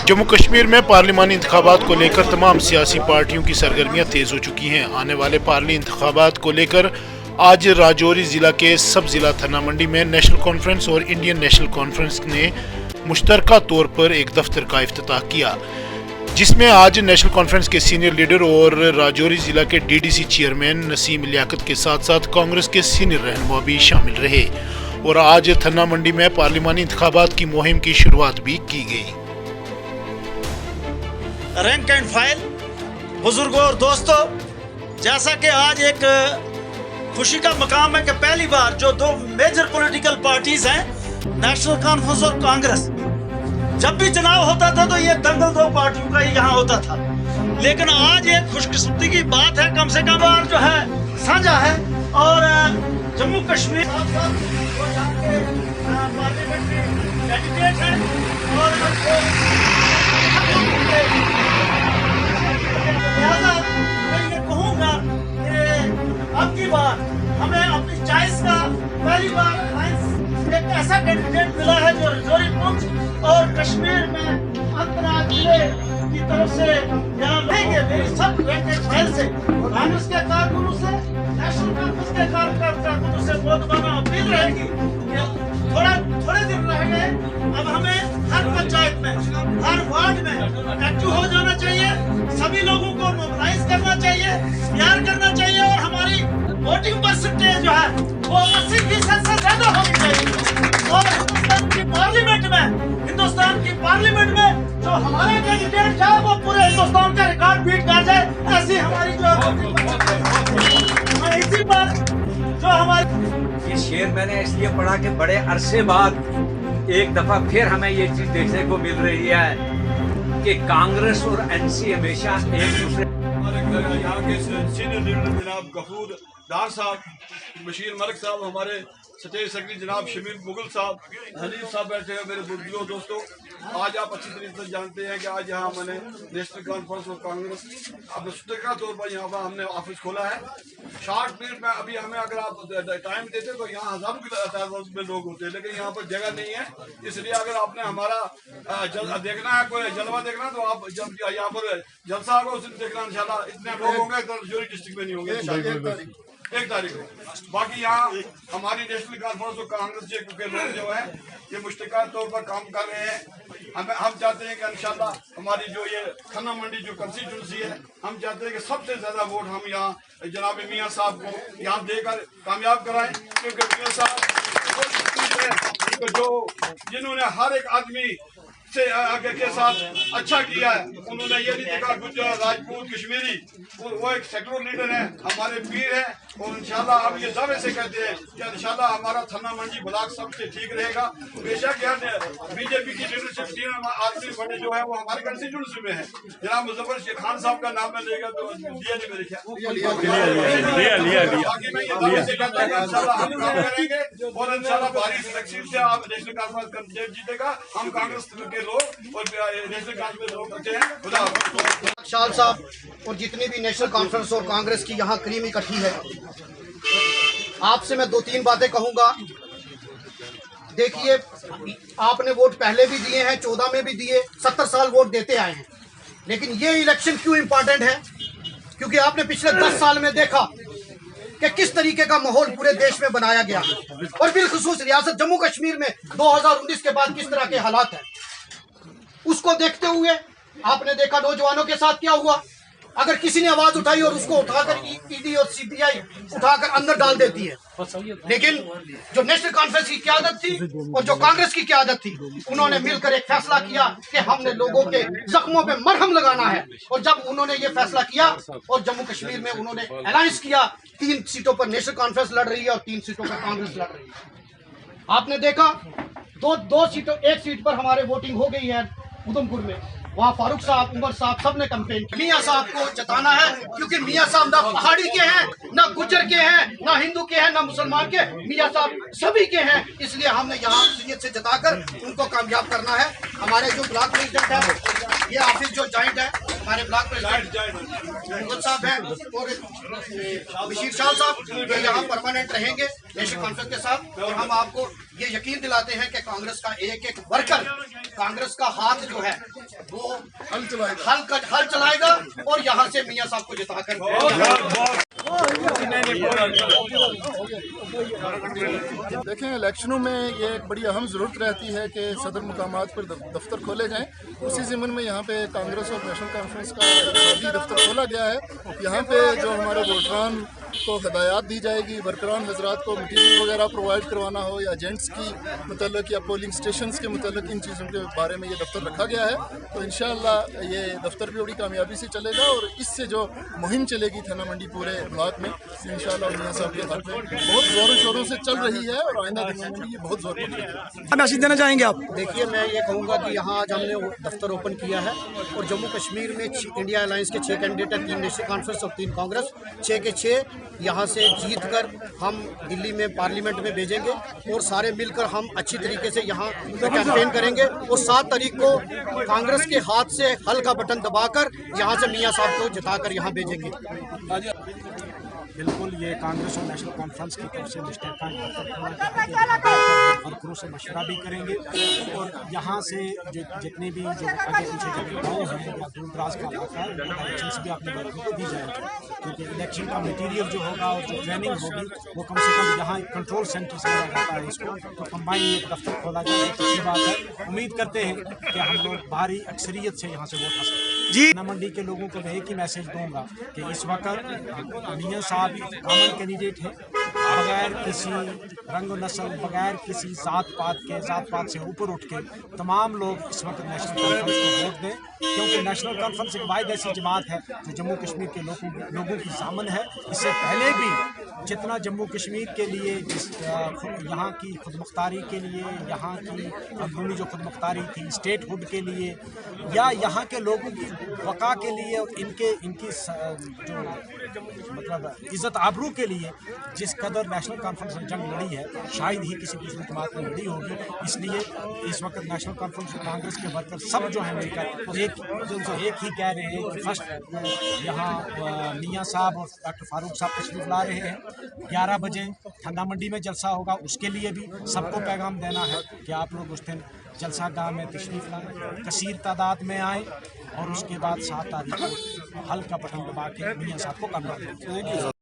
जम्मू कश्मीर में पार्लिमानी इंतखाबात को लेकर तमाम सियासी पार्टियों की सरगर्मियां तेज हो चुकी हैं। आने वाले पार्लिमानी इंतखाबात को लेकर आज राजौरी जिला के सब जिला थन्ना मंडी में नेशनल कॉन्फ्रेंस और इंडियन नेशनल कॉन्फ्रेंस ने मुश्तरका तौर पर एक दफ्तर का इफ्तिताह किया, जिसमें आज नेशनल कॉन्फ्रेंस के सीनियर लीडर और राजौरी जिला के डीडीसी चेयरमैन नसीम लियाकत के साथ साथ कांग्रेस के सीनियर रहनुमा भी शामिल रहे और आज थन्ना मंडी में पार्लिमानी इंतखाबात की मुहिम की शुरुआत भी की गई। रैंक एंड फाइल बुजुर्गों और दोस्तों, जैसा कि आज एक खुशी का मकाम है कि पहली बार जो दो मेजर पॉलिटिकल पार्टीज हैं, नेशनल कॉन्फ्रेंस और कांग्रेस, जब भी चुनाव होता था तो ये दंगल दो पार्टियों का ही यहाँ होता था। लेकिन आज एक खुशकिस्मती की बात है, कम से कम बार जो है साझा है और जम्मू कश्मीर पार्लियामेंट में कैंडिडेट है और मैं ये कहूँगा कि अब की बार हमें अपनी चॉइस का पहली बार एक ऐसा कैंडिडेट मिला है जो राजौरी पुंछ और कश्मीर में अंतराल जिले की तरफ से यहाँ रहेंगे। मेरी सब फाइल से कांग्रेस के कारकुनों से, नेशनल कॉन्फ्रेंस के कारकुनों से बहुत बड़ा अपील रहेगी कि थोड़े दिन रह गए, अब हमें हर पंचायत में, हर वार्ड में एक्टिव हो जाना चाहिए, सभी लोगों को मोबिलाइज करना चाहिए, प्यार करना चाहिए और हमारी वोटिंग परसेंटेज जो है वो 80% से ज्यादा होनी चाहिए और हिंदुस्तान की पार्लियामेंट में जो हमारा कैंडिडेट जाए वो पूरे हिंदुस्तान का रिकॉर्ड बीट कर जाए, ऐसी हमारी जो इसी पर जो हमारी ये शेर मैंने इसलिए पढ़ा कि बड़े अरसे बाद एक दफा फिर हमें ये चीज देखने को मिल रही है कि कांग्रेस और एनसी हमेशा एक दूसरे। यहाँ के सीनियर लीडर जनाब गफूर डार साहब, बशीर मलिक साहब, हमारे स्टेट सेक्रेटरी जनाब शमीर मुगल साहब, हनीफ साहब बैठे हैं। मेरे बुजुर्गों दोस्तों, आज आप अच्छी तरीके से जानते हैं कि आज यहाँ मैंने नेशनल कॉन्फ्रेंस और कांग्रेस अपने मुश्तरका तौर पर यहाँ पर हमने ऑफिस खोला है। शॉर्ट पीरियड में अभी हमें अगर आप टाइम देते तो यहाँ हजारों की तादाद में लोग होते हैं, लेकिन यहाँ पर जगह नहीं है। इसलिए अगर आपने हमारा देखना है, कोई जलवा देखना है, तो आप जब यहाँ पर जलसा होगा उस दिन देखना। इंशाल्लाह इतने लोग होंगे तो राजौरी डिस्ट्रिक्ट में नहीं होंगे 1 तारीख को। बाकी यहाँ हमारी नेशनल कॉन्फ्रेंस और कांग्रेस के लोग जो है ये मुश्तरका तौर पर काम कर रहे हैं। हम चाहते हैं कि इंशाल्लाह हमारी जो ये थन्ना मंडी जो कंस्टिट्यूंसी है, हम चाहते हैं कि सबसे ज्यादा वोट हम यहाँ जनाब मियाँ साहब को यहाँ देकर कामयाब कराएं, क्योंकि मियाँ साहब जो जिन्होंने हर एक आदमी के साथ अच्छा किया है, उन्होंने ये नहीं देखा गुजर राजपूत कश्मीरी, वो एक सेक्युलर लीडर है, हमारे पीर है और इंशाल्लाह हम ये दावे से कहते हैं कि इंशाल्लाह हमारा थन्ना मंडी ब्लॉक सबसे ठीक रहेगा। बेशक यार बीजेपी की लीडरशिप 3 आदमी बड़े जो है वो हमारे कंस्टिट्यूंसी में है। जनाब मुजफ्फर शेख खान साहब का नाम मैं लेगा तो दिया नहीं, मेरे ख्याल बाकी मैं ये दावे से कहता हूँ इंशाल्लाह हम काम करेंगे और इंशाल्लाह भारी तकसीम से आप नेशनल कॉन्फ्रेंस कैंडिडेट जीतेगा। हम कांग्रेस के लोग और नेशनल कॉन्फ्रेंस लोग करते हैं। खुदा शाह साहब और जितनी भी नेशनल कॉन्फ्रेंस और कांग्रेस की यहाँ क्रीम इकट्ठी है, आपसे मैं 2-3 बातें कहूंगा। देखिए, आपने वोट पहले भी दिए हैं, 14 में भी दिए, 70 साल वोट देते आए हैं, लेकिन ये इलेक्शन क्यों इम्पोर्टेंट है? क्योंकि आपने पिछले 10 साल में देखा कि किस तरीके का माहौल पूरे देश में बनाया गया और बिलखुसूस रियासत जम्मू कश्मीर में 2019 के बाद किस तरह के हालात हैं, उसको देखते हुए आपने देखा नौजवानों के साथ क्या हुआ। अगर किसी ने आवाज उठाई और उसको उठाकर ईडी और सीबीआई उठाकर अंदर डाल देती है। लेकिन जो नेशनल कॉन्फ्रेंस की क़यादत थी और जो कांग्रेस की क़यादत थी, उन्होंने मिलकर एक फैसला किया कि हमने लोगों के जख्मों पे मरहम लगाना है। और जब उन्होंने ये फैसला किया और जम्मू कश्मीर में उन्होंने अलायंस किया, 3 सीटों पर नेशनल कॉन्फ्रेंस लड़ रही है और 3 सीटों पर कांग्रेस लड़ रही है। आपने देखा दो सीटों, 1 सीट पर हमारे वोटिंग हो गई है उधमपुर में, वहाँ फारूक साहब, उमर साहब सब ने कैंपेन किया। मियाँ साहब को जताना है, क्योंकि मियाँ साहब ना पहाड़ी के हैं, ना गुज्जर के हैं, ना हिंदू के हैं, ना मुसलमान के, मियाँ साहब सभी के हैं। इसलिए हमने यहाँ अक्सरियत से जताकर उनको कामयाब करना है। हमारे जो ब्लॉक प्रेसिडेंट है, ये ऑफिस जो जॉइंट है, हमारे ब्लॉक प्रेसिडेंट मुगल साहब हैं और बशीर शाह साहब, ये यहाँ परमानेंट रहेंगे नेशनल कॉन्फ्रेंस के साथ। और हम आपको ये यकीन दिलाते हैं कि कांग्रेस का एक एक वर्कर, कांग्रेस का हाथ जो है वो हल चलाएगा और यहाँ से मियाँ साहब को जिता कर। देखें, इलेक्शनों में ये एक बड़ी अहम ज़रूरत रहती है कि सदर मुकामात पर दफ्तर खोले जाएं। उसी ज़मीन में यहाँ पे कांग्रेस और नेशनल कॉन्फ्रेंस का भी दफ्तर खोला गया है। यहाँ पे जो हमारे वोटरान को हिदायत दी जाएगी, वर्करान हजरात को मटीरियल वगैरह प्रोवाइड करवाना हो या एजेंट्स की मतलब या पोलिंग स्टेशंस के मतलब इन चीज़ों के बारे में ये दफ्तर रखा गया है। तो इंशाअल्लाह ये दफ्तर भी बड़ी कामयाबी से चलेगा और इससे जो मुहिम चलेगी थाना मंडी पूरे ब्लॉक में, इंशाअल्लाह मियां साहब के हाथ में बहुत ज़ोरों शोरों से चल रही है और आइंदा दिनों में भी ये बहुत ज़ोर पकड़ेगी। मैसेज देना चाहेंगे आप? देखिए, मैं ये कहूँगा कि यहाँ आज हमने दफ्तर ओपन किया है और जम्मू कश्मीर में इंडिया अलायंस के 6 कैंडिडेट हैं, 3 नेशनल कॉन्फ्रेंस और 3 कांग्रेस, 6 के 6 यहाँ से जीत कर हम दिल्ली में पार्लियामेंट में भेजेंगे और सारे मिलकर हम अच्छी तरीके से यहाँ कैंपेन करेंगे और 7 तारीख को कांग्रेस के हाथ से हल का बटन दबाकर यहाँ से मियाँ साहब को जिताकर यहाँ भेजेंगे। बिल्कुल, ये कांग्रेस और नेशनल कॉन्फ्रेंस की तरफ से वर्करों से मशवरा भी करेंगे और यहाँ से जितने भी जो आगे पीछे जो गाँव हैं या दूर दराज का इलाका है, डायरेक्शन भी अपने वर्करों को दी जाएगी, क्योंकि इलेक्शन का मटीरियल जो होगा और जो ट्रेनिंग होगी वो कम से कम यहाँ कंट्रोल सेंटर से लिया जाता है इसको, तो कंबाइन एक दफ्तर खोला जाए। अच्छी बात है, उम्मीद करते हैं कि हम लोग भारी अक्सरियत से यहाँ से वोट हासिल करें। जी, थाना मंडी के लोगों को मैं एक ही मैसेज दूंगा कि इस वक्त मियां साहब कॉमन कैंडिडेट है, बगैर किसी रंग नस्ल, बगैर किसी जात पात से ऊपर उठ के तमाम लोग इस वक्त नेशनल कॉन्फ्रेंस को वोट दें, क्योंकि नेशनल कॉन्फ्रेंस एक वाहिद ऐसी जमात है जो जम्मू कश्मीर के लोगों की सामन है। इससे पहले भी जितना जम्मू कश्मीर के लिए यहाँ की खुदमुख्तारी के लिए, यहाँ की अंदरूनी जो खुदमुख्तारी थी स्टेट हुड के लिए या यहाँ के लोगों की वक़ा के लिए, इनकी जो मतलब इज़्ज़त आबरू के लिए जिस कदर नेशनल कॉन्फ्रेंस ने जंग लड़ी है, शायद ही किसी दूसरी जमात में लड़ी होगी। इसलिए इस वक्त नेशनल कॉन्फ्रेंस और कांग्रेस के वर्कर सब जो हैं मिलकर एक ही कह रहे हैं कि फर्स्ट यहाँ मियां साहब और डॉक्टर फारूक साहब तशरीफ ला रहे हैं। 11 बजे थाना मंडी में जलसा होगा, उसके लिए भी सबको पैगाम देना है कि आप लोग उस दिन जलसा गाह में तशरीफ लाएँ, कसीर तादाद में आएँ और उसके बाद 7 तारीख को हल का बटन दबा के मियां साहब को कामयाब करें।